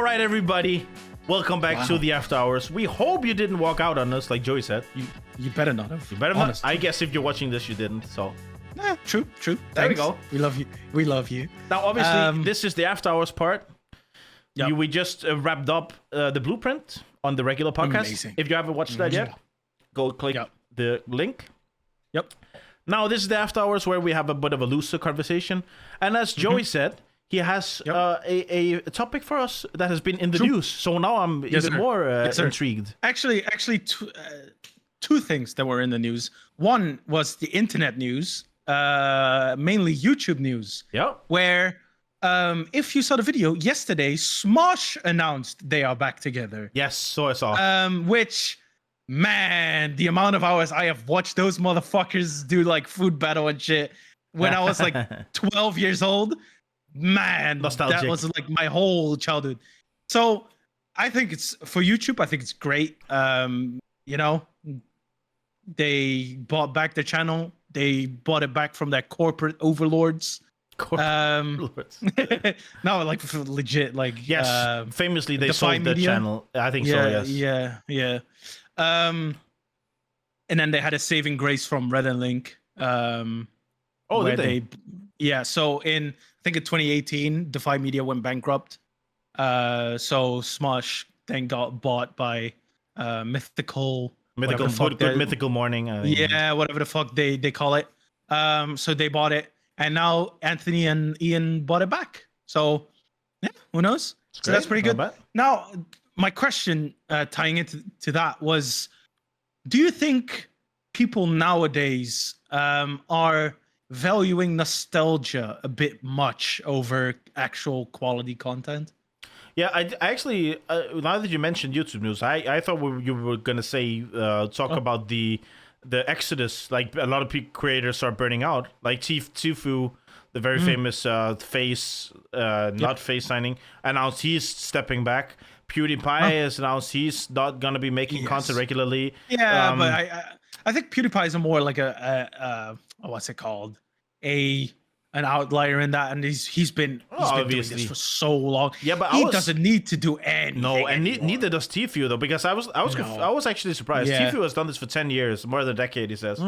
right, everybody. Welcome back to the After Hours. We hope you didn't walk out on us, like Joey said. You better not have. You better not. I guess if you're watching this, you didn't. So. True. There we go. We love you. We love you. Now, obviously, this is the After Hours part. Yep. We just wrapped up the blueprint on the regular podcast. Amazing. If you haven't watched that yet, go click the link. Yep. Now, this is the After Hours where we have a bit of a looser conversation. And as Joey said, he has a topic for us that has been in the news. So now I'm even more intrigued. Actually, two things that were in the news. One was the internet news, mainly YouTube news. Yeah. Where, if you saw the video yesterday, Smosh announced they are back together. Yes, so I saw. Which, man, the amount of hours I have watched those motherfuckers do like food battle and shit when I was like 12 years old. Man, nostalgic. That was like my whole childhood. So I think it's for YouTube. I think it's great. You know, they bought back the channel. They bought it back from their corporate overlords. No, like legit. Like yes, famously they sold the channel. I think so. Yes. Yeah. And then they had a saving grace from Red and Link. Did they? Yeah. So in I think in 2018, Defy Media went bankrupt. So Smosh then got bought by Mythical Mythical Morning. Whatever the fuck they call it. So they bought it, and now Anthony and Ian bought it back. So yeah, who knows? So that's pretty good. Now, my question tying into that was, do you think people nowadays are valuing nostalgia a bit much over actual quality content? Yeah, I actually, now that you mentioned YouTube news, I thought you were going to say, talk about the exodus. Like, a lot of creators are burning out. Like, Tfue, the very famous not face signing, announced he's stepping back. PewDiePie has announced he's not going to be making content regularly. Yeah, but I think PewDiePie is more like what's it called? An outlier in that, and he's been doing this for so long. Yeah, but he doesn't need to do anything. No, and neither does Tfue though, because I was actually surprised. Yeah. Tfue has done this for 10 years, more than a decade, he says.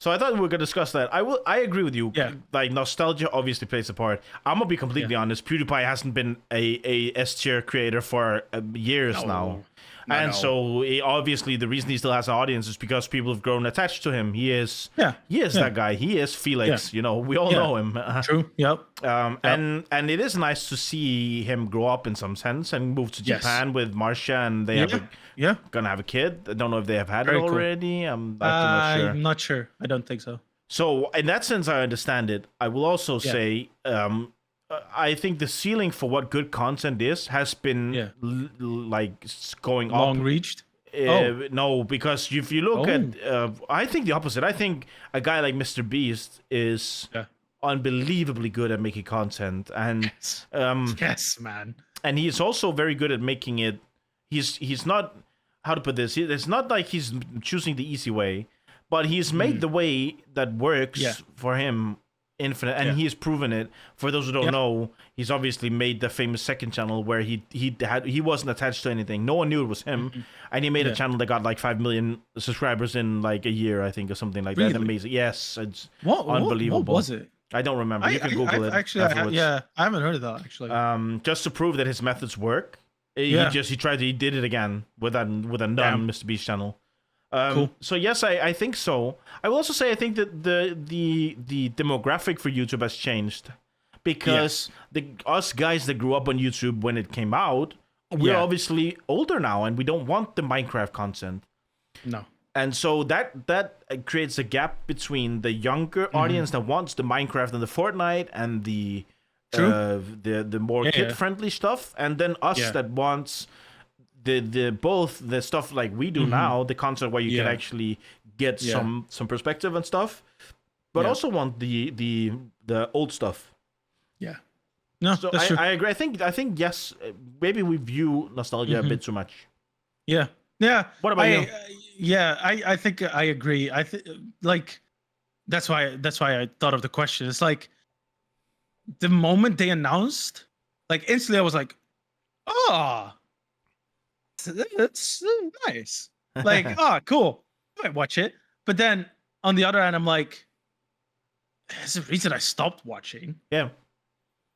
So I thought we were gonna discuss that. I agree with you. Yeah. Like, nostalgia obviously plays a part. I'm gonna be completely honest. PewDiePie hasn't been a S tier creator for years now. So obviously the reason he still has an audience is because people have grown attached to him. He is that guy. He is Felix. You know, we all know him. True. Yep. And it is nice to see him grow up in some sense and move to Japan with Marcia, and they gonna have a kid. I don't know if they have had it already. I'm not sure. I don't think so. So in that sense, I understand it. I will also say, I think the ceiling for what good content is has been like going long up. Reached. No, because if you look at, I think the opposite. I think a guy like Mr. Beast is unbelievably good at making content, and yes, man. And he is also very good at making it. He's not, how to put this. It's not like he's choosing the easy way, but he's made the way that works for him infinite, and he's proven it. For those who don't know, he's obviously made the famous second channel where he wasn't attached to anything. No one knew it was him, and he made a channel that got like 5 million subscribers in like a year, I think, or something like that. Amazing. Yes, it's unbelievable. What was it? I don't remember. You can Google it. Actually, I haven't heard of that actually. Just to prove that his methods work, he did it again with a Mr. Beast channel. Cool. So yes, I think so. I will also say I think that the demographic for YouTube has changed, because us guys that grew up on YouTube when it came out, we're obviously older now, and we don't want the Minecraft content. No. And so that creates a gap between the younger audience that wants the Minecraft and the Fortnite and the more kid friendly stuff, and then us that wants the stuff like we do now, the content where you can actually get some perspective and stuff, but also want the old stuff. Yeah. No, so I agree. I think yes, maybe we view nostalgia a bit too much. Yeah. What about you? I think I agree. I think like that's why I thought of the question. It's like the moment they announced, like instantly I was like, oh, that's nice. Like, oh, cool. I might watch it. But then on the other hand, I'm like, there's a reason I stopped watching. Yeah.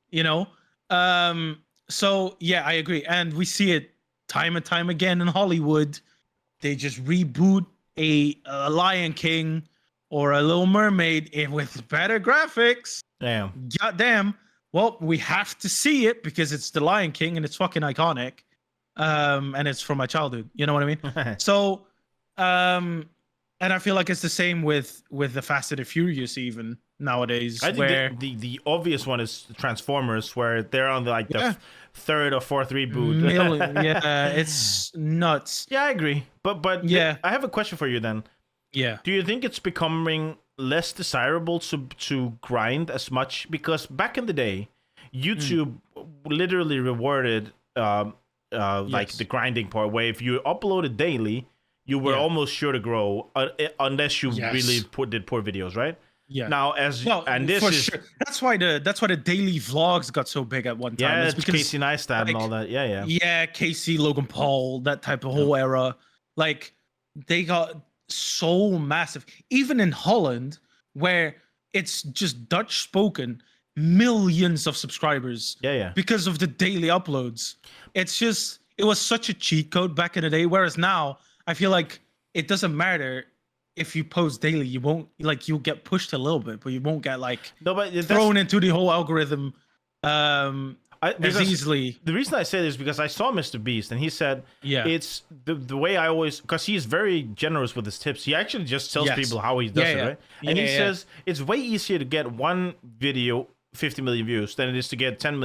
You know? So yeah, I agree. And we see it time and time again in Hollywood. They just reboot a Lion King or a Little Mermaid with better graphics. Damn. Goddamn. Well, we have to see it because it's the Lion King and it's fucking iconic. And it's from my childhood. You know what I mean? So, and I feel like it's the same with the Fast and the Furious even nowadays. I think the obvious one is Transformers, where they're on the third or fourth reboot. Yeah, it's nuts. Yeah, I agree. But yeah, I have a question for you then. Yeah. Do you think it's becoming less desirable to grind as much? Because back in the day, YouTube literally rewarded like the grinding part, where if you uploaded daily, you were almost sure to grow, unless you really did poor videos, right? Yeah. Now, and this is sure. That's why the daily vlogs got so big at one time. Yeah, it's because Casey Neistat and all that. Yeah. Yeah, Casey, Logan Paul, that type of whole era. Like, they got so massive. Even in Holland, where it's just Dutch spoken, millions of subscribers. Yeah. Because of the daily uploads. It was such a cheat code back in the day. Whereas now, I feel like it doesn't matter if you post daily. You won't, like, you'll get pushed a little bit, but you won't get thrown into the whole algorithm as easily. The reason I say this is because I saw Mr. Beast and he said, it's the way I always, because he's very generous with his tips. He actually just tells people how he does it, right? And he says it's way easier to get one video 50 million views than it is to get 10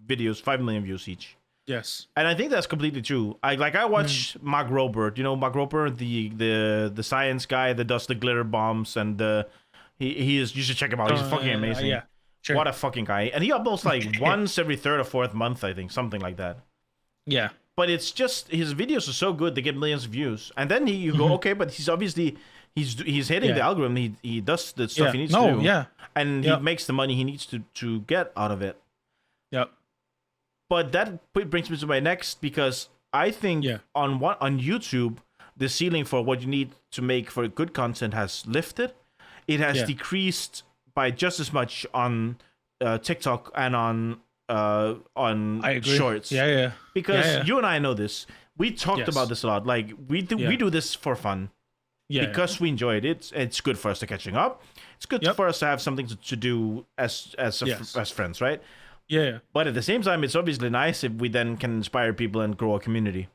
videos 5 million views each. Yes. And I think that's completely true. I watch Mark Rober. Do you know Mark Rober, the science guy that does the glitter bombs, and he is, you should check him out. He's fucking amazing. Yeah. Sure. What a fucking guy. And he uploads like once every third or fourth month, I think, something like that. Yeah. But it's just his videos are so good, they get millions of views. And then you go, okay, but he's obviously he's hitting the algorithm. He does the stuff he needs to do. Yeah. And he makes the money he needs to get out of it. Yep. But that brings me to my next, because I think on YouTube, the ceiling for what you need to make for good content has lifted. It has decreased by just as much on TikTok and on Shorts. Yeah. Because you and I know this. We talked about this a lot. Like we do this for fun. Because we enjoy it. It's good for us to catching up. It's good for us to have something to do as friends, right? Yeah. But at the same time, it's obviously nice if we then can inspire people and grow a community.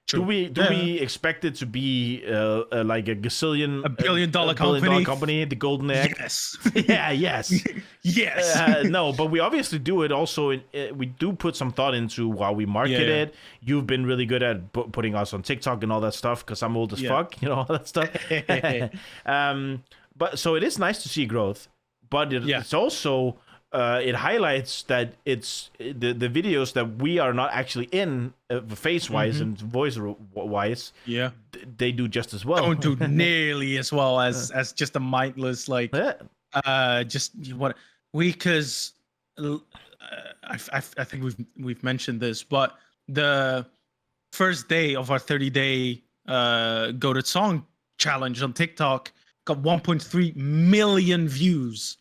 True. Do we expect it to be like a billion dollar company, the golden egg? Yes. Yes. Yes. No, but we obviously do it also. We do put some thought into how we market it. You've been really good at putting us on TikTok and all that stuff, because I'm old as fuck, all that stuff. But so it is nice to see growth, but it's also it highlights that it's the videos that we are not actually in face wise and voice wise. Yeah, they do just as well. Don't do nearly as well as just a mindless just what because I think we've mentioned this, but the first day of our 30-day goated song challenge on TikTok got 1.3 million views.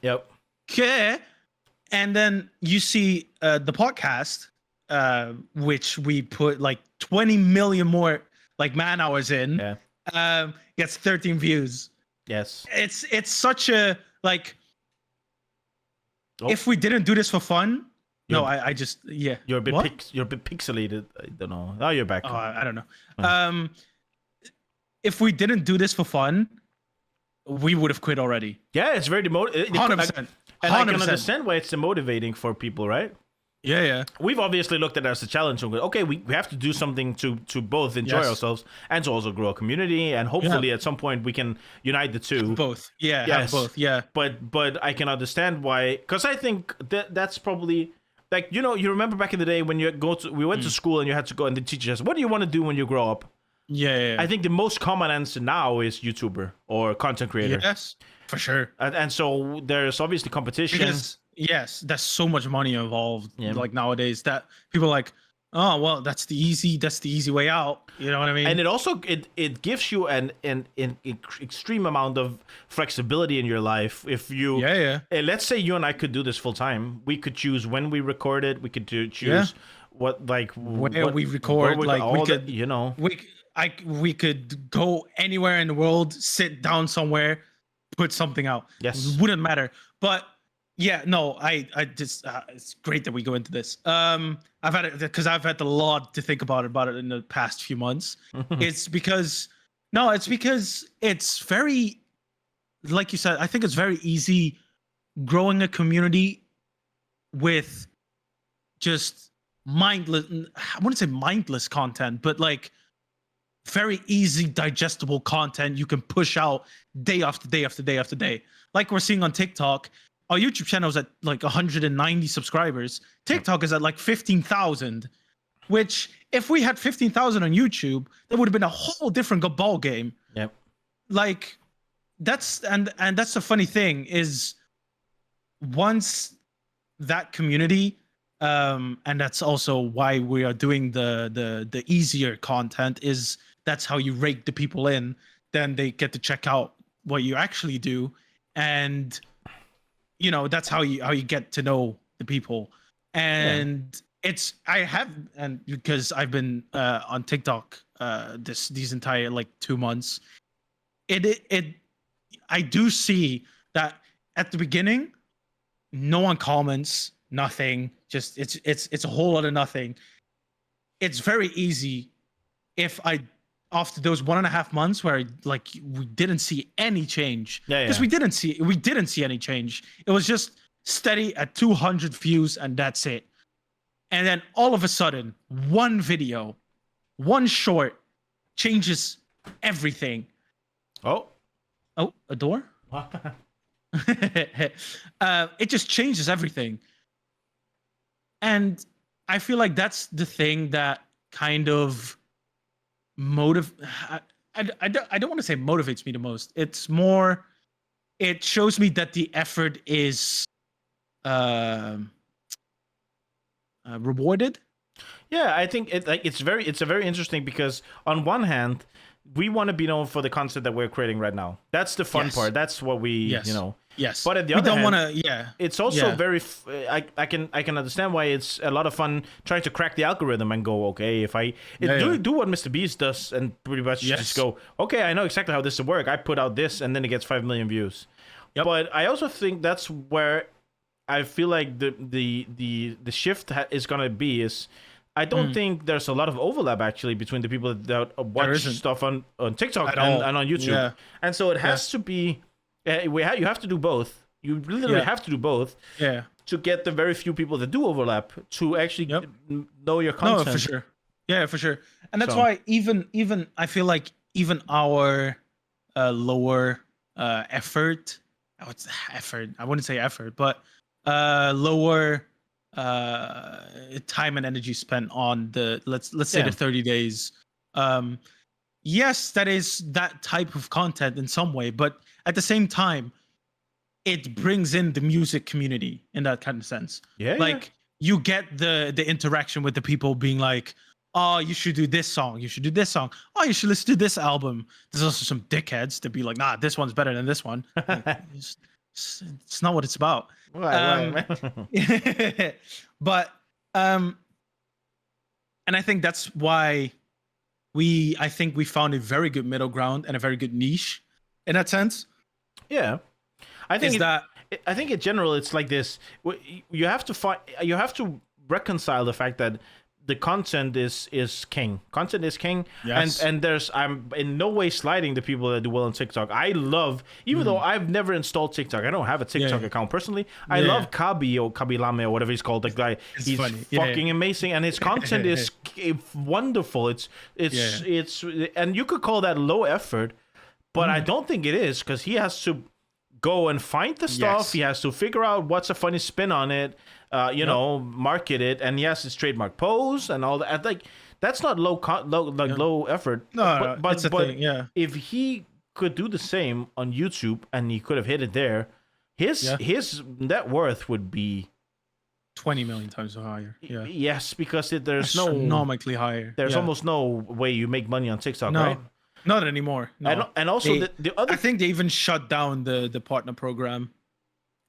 Yep. Okay. And then you see the podcast, which we put like 20 million more man hours in, gets 13 views. Yes. It's such a if we didn't do this for fun, I just You're a bit pixelated. I don't know. Now you're back. Oh, I don't know. If we didn't do this for fun, we would have quit already. Yeah, it's very demotivating. 100%. And I can understand why it's demotivating for people, right? Yeah. We've obviously looked at it as a challenge. And okay, we have to do something to both enjoy ourselves and to also grow a community. And hopefully at some point we can unite the two. Both. Yeah, have both. Yeah. But I can understand why. Because I think that's probably... you remember back in the day when we went to school and you had to go and the teacher says, what do you want to do when you grow up? I think the most common answer now is YouTuber or content creator. Yes, for sure. And so there's obviously competition. Because, yes, there's so much money involved. Like nowadays, that people are like, oh well, that's the easy way out. You know what I mean? And it also it gives you an extreme amount of flexibility in your life. If you let's say you and I could do this full time, we could choose when we record it. We could choose what where we record. We could, you know, we could go anywhere in the world, sit down somewhere, put something out. Yes, it wouldn't matter. But yeah, no, I just it's great that we go into this. I've had it because I've had a lot to think about it in the past few months. It's because it's very, like you said, I think it's very easy growing a community with just mindless, I wouldn't say mindless content, but like very easy digestible content you can push out day after day after day after day. Like we're seeing on TikTok, our YouTube channel is at like 190 subscribers. TikTok is at like 15,000, which if we had 15,000 on YouTube, that would have been a whole different ball game. Yep. Like that's and that's the funny thing is once that community, and that's also why we are doing the easier content, is that's how you rake the people in. Then they get to check out what you actually do, and you know that's how you get to know the people. And it's and because I've been on TikTok these entire like 2 months, I do see that at the beginning, no one comments, nothing. Just it's a whole lot of nothing. It's very easy if after those 1.5 months where like we didn't see any change, because we didn't see any change. It was just steady at 200 views and that's it. And then all of a sudden, one video, one short changes everything. Oh, a door? It just changes everything. And I feel like that's the thing that kind of I don't want to say motivates me the most. It's more, it shows me that the effort is rewarded. Yeah, I think it's a very interesting, because on one hand, we want to be known for the content that we're creating right now. That's the fun part. That's what we, you know. Yes. But at the other hand, it's also very. I can understand why it's a lot of fun trying to crack the algorithm and go, okay, if I do what Mr. Beast does and pretty much just go, okay, I know exactly how this will work. I put out this and then it gets 5 million views. Yep. But I also think that's where I feel like the shift is gonna be is. I don't think there's a lot of overlap actually between the people that watch stuff on TikTok and on YouTube. Yeah. And so it has to be, you have to do both. You literally have to do both to get the very few people that do overlap to actually know your content. No, for sure. Yeah, for sure. And that's why even I feel like even our lower effort, I wouldn't say effort, but lower time and energy spent on the let's say the 30 days, yes, that is that type of content in some way, but at the same time it brings in the music community in that kind of sense. You get the interaction with the people being like, oh, you should do this song, you should do this song, oh, you should listen to this album. There's also some dickheads to be like, nah, this one's better than this one. It's not what it's about. Right. But and I think that's why I think we found a very good middle ground and a very good niche in that sense. Yeah, I think I think in general it's like this. You have to reconcile the fact that the content is king. Content is king. Yes. And I'm in no way sliding the people that do well on TikTok. I love, even though I've never installed TikTok, I don't have a TikTok account personally. I love Kabi or Kabilame or whatever he's called. The guy, he's funny. Fucking amazing, and his content is wonderful. It's and you could call that low effort, but I don't think it is, because he has to go and find the stuff. Yes. He has to figure out what's a funny spin on it. You know, market it, and yes, it's trademark pose and all that. Like, That's not low effort. No, but it's a thing. Yeah. if he could do the same on YouTube and he could have hit it there, his net worth would be 20 million times higher. Yeah. Yes, because there's astronomically higher. There's almost no way you make money on TikTok, right? Not anymore. No. And also the other. I think they even shut down the partner program.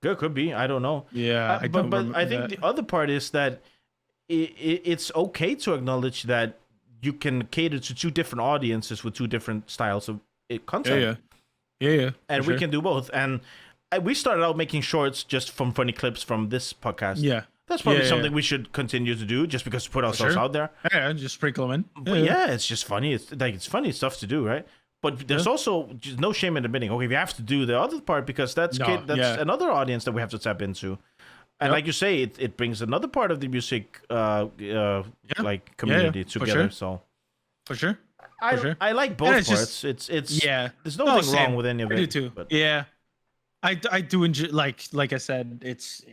Could be. I don't know. Yeah, but I think the other part is that it's okay to acknowledge that you can cater to two different audiences with two different styles of content. Yeah. And we can do both. And we started out making shorts just from funny clips from this podcast. Yeah. That's probably something we should continue to do just because we put ourselves out there. Yeah, just sprinkle them in. But it's just funny. It's funny stuff to do, right? But there's also just no shame in admitting, okay, we have to do the other part because that's another audience that we have to tap into. And like you say, it brings another part of the music like community together. So for sure. I like both parts. It's there's nothing wrong with any of it. I do too. But. Yeah. I do enjoy, like I said, it's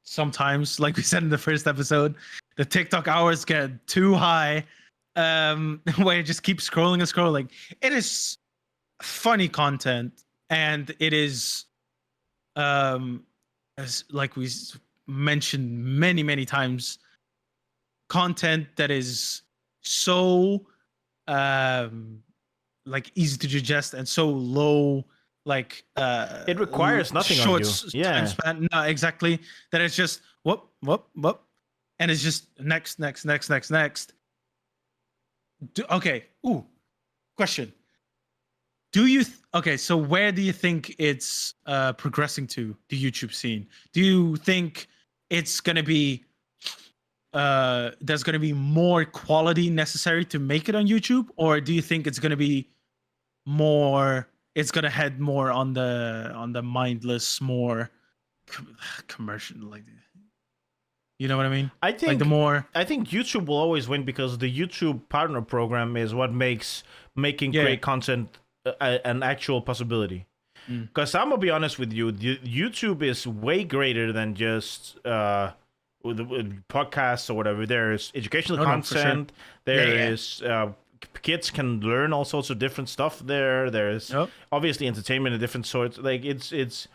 sometimes, like we said in the first episode, the TikTok hours get too high, where you just keep scrolling and scrolling. It is funny content, and it is, as like we mentioned many times, content that is so like easy to digest and so low. Like it requires nothing on you. Time span. No, exactly. That it's just whoop, and it's just next. Okay. Ooh, question. Do you so where do you think it's progressing to, the YouTube scene? Do you think it's gonna be there's gonna be more quality necessary to make it on YouTube, or do you think it's gonna be more? It's gonna head more on the mindless, more commercial, like, you know what I mean? I think like I think YouTube will always win because the YouTube partner program is what makes making great content an actual possibility. Because I'm gonna be honest with you, YouTube is way greater than just with podcasts or whatever. There's educational content. There is. Kids can learn all sorts of different stuff there. There's obviously entertainment of different sorts. Like it's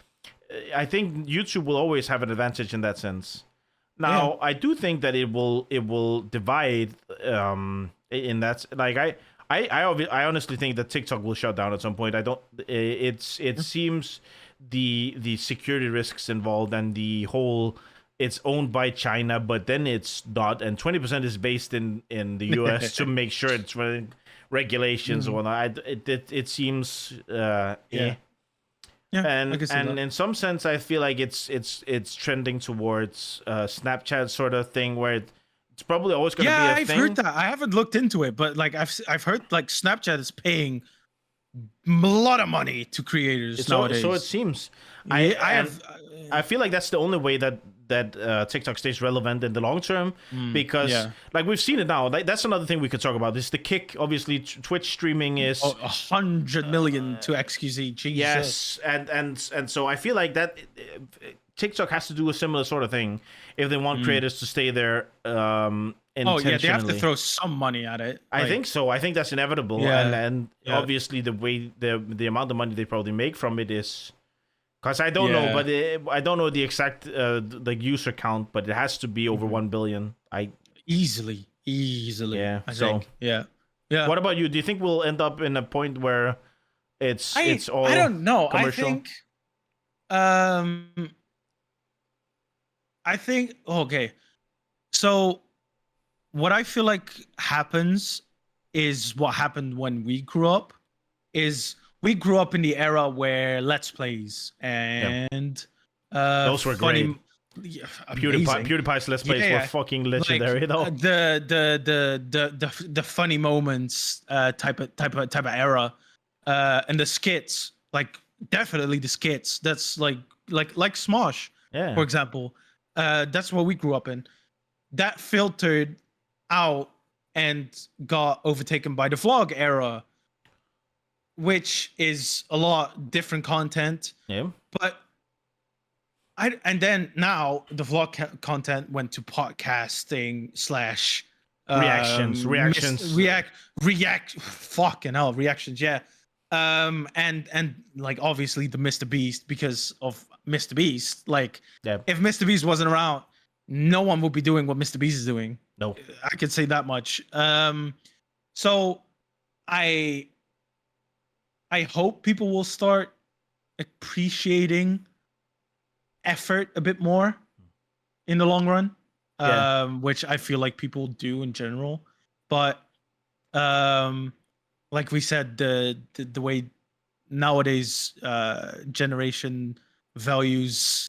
I think YouTube will always have an advantage in that sense. Now I do think that it will divide in that, like I honestly think that TikTok will shut down at some point. I don't it seems the security risks involved and the whole, it's owned by China, but then it's not, and 20% is based in the US to make sure it's running regulations or whatnot. It seems and in some sense I feel like it's trending towards Snapchat sort of thing where it's probably always going to be a thing. I've heard that. I haven't looked into it, but like I've heard like Snapchat is paying a lot of money to creators nowadays. So it seems. I feel like that's the only way that TikTok stays relevant in the long term, because like we've seen it now. Like, that's another thing we could talk about. Is the kick? Obviously, Twitch streaming is 100 million to XQC. Jesus. Yes, and so I feel like that TikTok has to do a similar sort of thing if they want creators to stay there. They have to throw some money at it. I think so. I think that's inevitable. And obviously the way the amount of money they probably make from it is. Because I don't know, but I don't know the exact the user count, but it has to be over 1 billion. Easily. Yeah. I think. Yeah. What about you? Do you think we'll end up in a point where it's all? I don't know. Commercial? I think. Okay. So, what I feel like happens is what happened when we grew up. We grew up in the era where Let's Plays and those were funny, great. PewDiePie's Let's Plays were fucking legendary, though. The funny moments type of era, and the skits, like definitely the skits. That's like Smosh, for example. That's what we grew up in. That filtered out and got overtaken by the vlog era, which is a lot different content. Yeah. But and then now the vlog content went to podcasting / reactions. Fucking hell, reactions. Yeah. And like obviously the Mr. Beast, because of Mr. Beast. Like, if Mr. Beast wasn't around, no one would be doing what Mr. Beast is doing. No, I could say that much. So I hope people will start appreciating effort a bit more in the long run, which I feel like people do in general. But like we said, the way nowadays generation values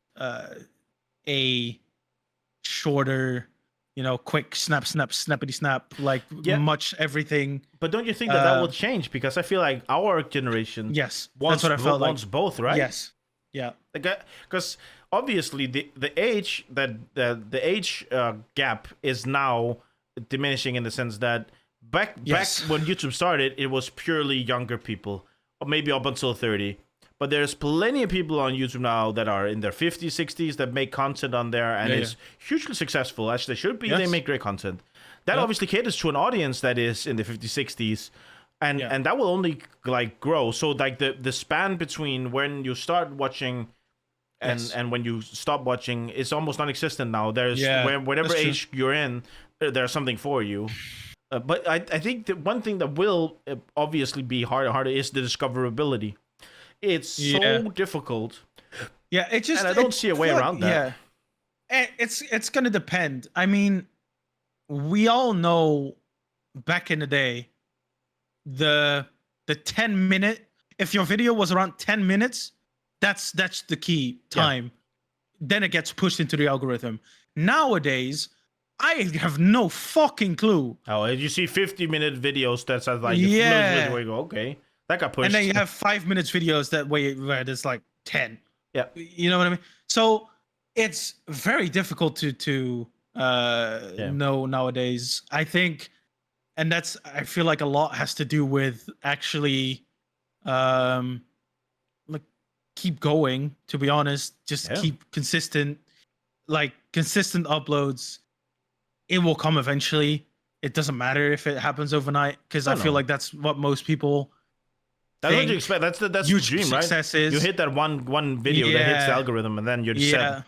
a shorter, quick snappity snap, like much everything. But don't you think that will change? Because I feel like our generation, that's what I felt wants like. both, right? Yes, yeah. Because obviously the age gap is now diminishing in the sense that back when YouTube started, it was purely younger people, or maybe up until 30. But there's plenty of people on YouTube now that are in their 50s, 60s that make content on there and is hugely successful, as they should be. They make great content. That obviously caters to an audience that is in the 50s, 60s, and that will only like grow. So like the span between when you start watching and when you stop watching is almost non-existent now. There's whatever age you're in, there's something for you. But I think that one thing that will obviously be harder is the discoverability. It's so difficult. Yeah, it just, and I don't see a way around that. Yeah, it's gonna depend. I mean, we all know back in the day, the 10-minute. If your video was around 10 minutes, that's the key time. Yeah. Then it gets pushed into the algorithm. Nowadays, I have no fucking clue. Oh, you see 50-minute videos that's like where you go, okay. That got pushed. And then you have 5 minutes videos where there's like 10. Yeah. You know what I mean? So it's very difficult to know nowadays. I think, and I feel like a lot has to do with actually like keep going, to be honest. Just keep consistent uploads. It will come eventually. It doesn't matter if it happens overnight, because I feel like that's what most people. That's what you expect. That's the dream, right? Is. You hit that one video that hits the algorithm, and then you're set.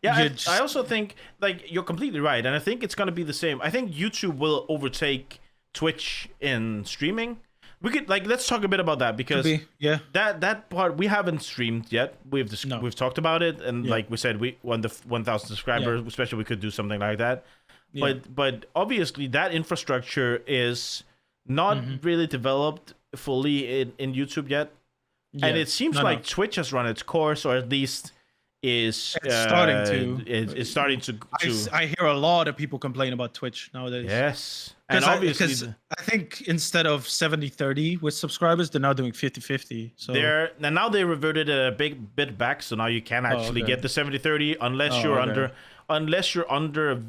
Yeah, I also think like you're completely right, and I think it's gonna be the same. I think YouTube will overtake Twitch in streaming. We could let's talk a bit about that, because that part we haven't streamed yet. We've talked about it, and like we said, we won the 1,000 subscribers. Especially we could do something like that. Yeah. But obviously that infrastructure is not really developed fully in YouTube yet, and it seems like Twitch has run its course, or at least is starting to. It's starting to. I hear a lot of people complain about Twitch nowadays. Yes, and obviously, I think instead of 70-30 with subscribers, they're now doing 50-50. So now they reverted a big bit back, so now you can actually get the 70-30 unless you're under. Unless you're under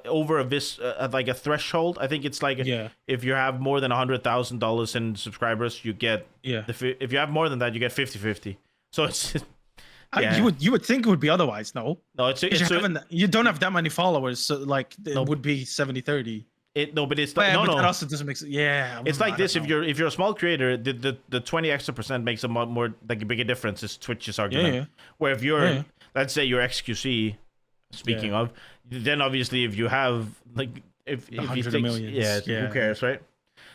over a threshold. I think it's like if you have more than $100,000 in subscribers, you get if you have more than that, you get 50-50. So it's you would think it would be otherwise. No, you don't have that many followers, so it would be 70-30. But it's but that also doesn't make sense. Yeah, it's like this. If you're a small creator, the 20 extra % makes a lot more a bigger difference. Is Twitch's argument. Where if you're let's say you're XQC. Speaking of, then obviously if you have if you think, millions, who cares, right?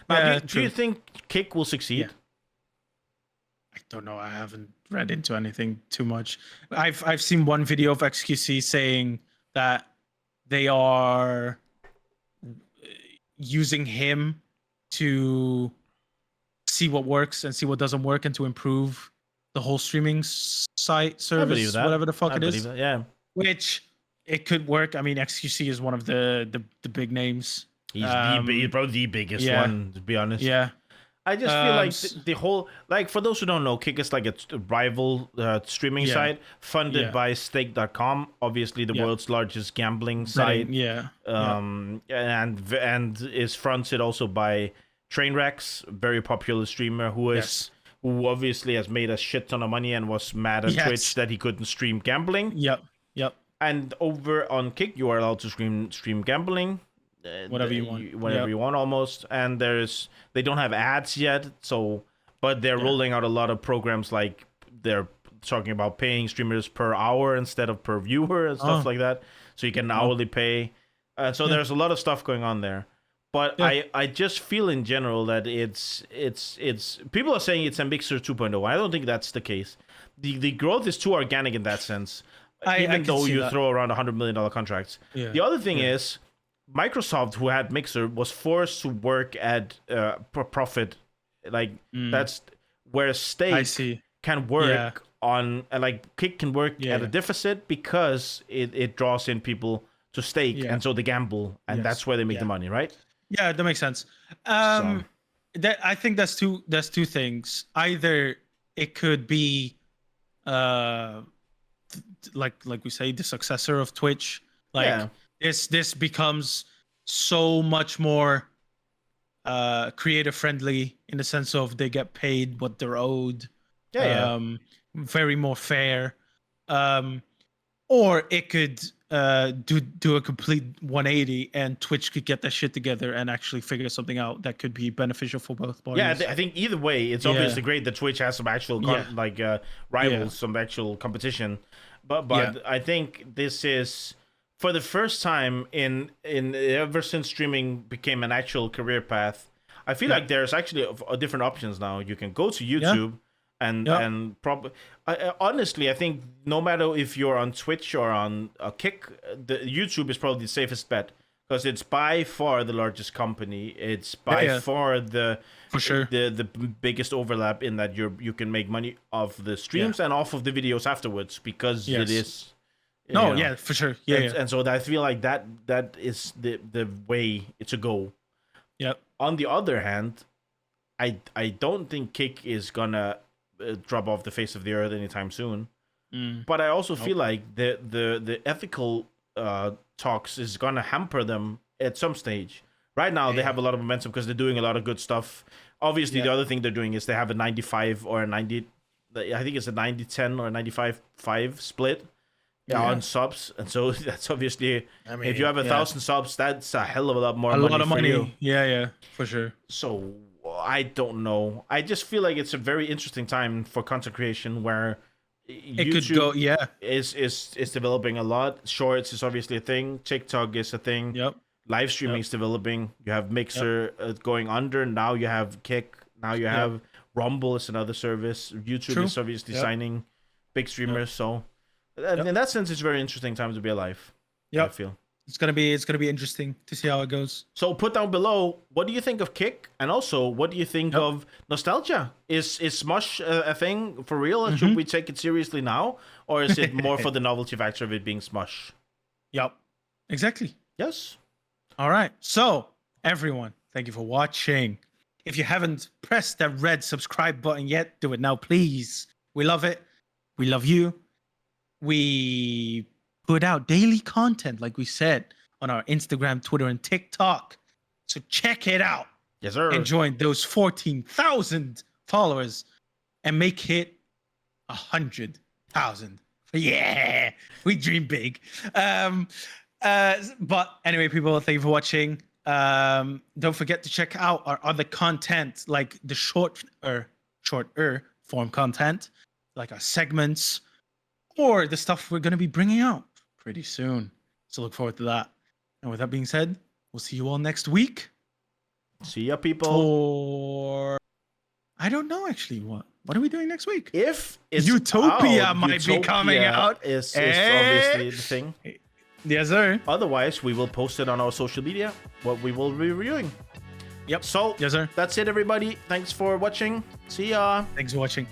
Now, do you think Kick will succeed? Yeah. I don't know. I haven't read into anything too much. I've seen one video of XQC saying that they are using him to see what works and see what doesn't work, and to improve the whole streaming site service, whatever the fuck it is. Yeah, which. It could work. I mean, XQC is one of the big names. He's probably the biggest one, to be honest. Yeah. I just feel like the whole, for those who don't know, Kick is like a rival streaming site funded by Stake.com, obviously the world's largest gambling site. And is fronted also by Trainwrecks, a very popular streamer who obviously has made a shit ton of money and was mad at Twitch that he couldn't stream gambling. Yep. And over on Kick, you are allowed to stream gambling. whatever you want, whatever you want almost. And they don't have ads yet, but they're rolling out a lot of programs, like they're talking about paying streamers per hour instead of per viewer and stuff like that, so you can hourly pay. So there's a lot of stuff going on there. But I just feel in general that it's people are saying it's a Mixer 2.0. I don't think that's the case. The growth is too organic in that sense, even though you throw around $100 million contracts. The other thing is Microsoft, who had Mixer, was forced to work at profit. Like that's where Stake can work on, like Kick can work at a deficit because it draws in people to Stake, and so they gamble, and that's where they make the money, right? Yeah, that makes sense. I think that's two things. Either it could be like we say, the successor of Twitch. Like this becomes so much more creator friendly in the sense of they get paid what they're owed. Very more fair. Or it could do a complete 180, and Twitch could get that shit together and actually figure something out that could be beneficial for both parties. Yeah, I think either way, it's obviously great that Twitch has some actual rivals, some actual competition. But I think this is, for the first time in ever since streaming became an actual career path, I feel like there's actually different options now. You can go to YouTube. And probably, honestly, I think no matter if you're on Twitch or on Kick, the YouTube is probably the safest bet, because it's by far the largest company. It's by far the biggest overlap in that you can make money off the streams and off of the videos afterwards, because it is. For sure. And so I feel like that is the way to go. Yep. On the other hand, I don't think Kick is gonna drop off the face of the earth anytime soon. But I also feel like the ethical talks is gonna hamper them at some stage. Right now they have a lot of momentum because they're doing a lot of good stuff. Obviously the other thing they're doing is they have a 95 or a 90, I think it's a 90-10 or a 95-5 split on subs, and so that's obviously, if you have 1,000 subs, that's a hell of a lot more money. A lot of money. Yeah, for sure. So I don't know. I just feel like it's a very interesting time for content creation, where YouTube is developing a lot. Shorts is obviously a thing. TikTok is a thing. Live streaming is developing. You have Mixer going under. Now you have Kick. Now you have Rumble is another service. YouTube is obviously signing big streamers. So in that sense, it's a very interesting time to be alive. I feel. It's gonna be interesting to see how it goes. So put down below, what do you think of Kick, and also what do you think of nostalgia? Is Smosh a thing for real? Should we take it seriously now, or is it more for the novelty factor of it being Smosh? Yep, exactly. Yes. All right. So everyone, thank you for watching. If you haven't pressed that red subscribe button yet, do it now, please. We love it. We love you. We put out daily content, like we said, on our Instagram, Twitter, and TikTok. So check it out. Yes, sir. And join those 14,000 followers and make it 100,000. Yeah, we dream big. But anyway, people, thank you for watching. Don't forget to check out our other content, like the shorter form content, like our segments, or the stuff we're going to be bringing out pretty soon. So look forward to that. And with that being said, we'll see you all next week. See ya, people. Or I don't know actually what are we doing next week? If it's Utopia might be coming out, is obviously the thing. Yes, sir. Otherwise, we will post it on our social media, what we will be reviewing. Yep. So yes, sir. That's it, everybody. Thanks for watching. See ya. Thanks for watching.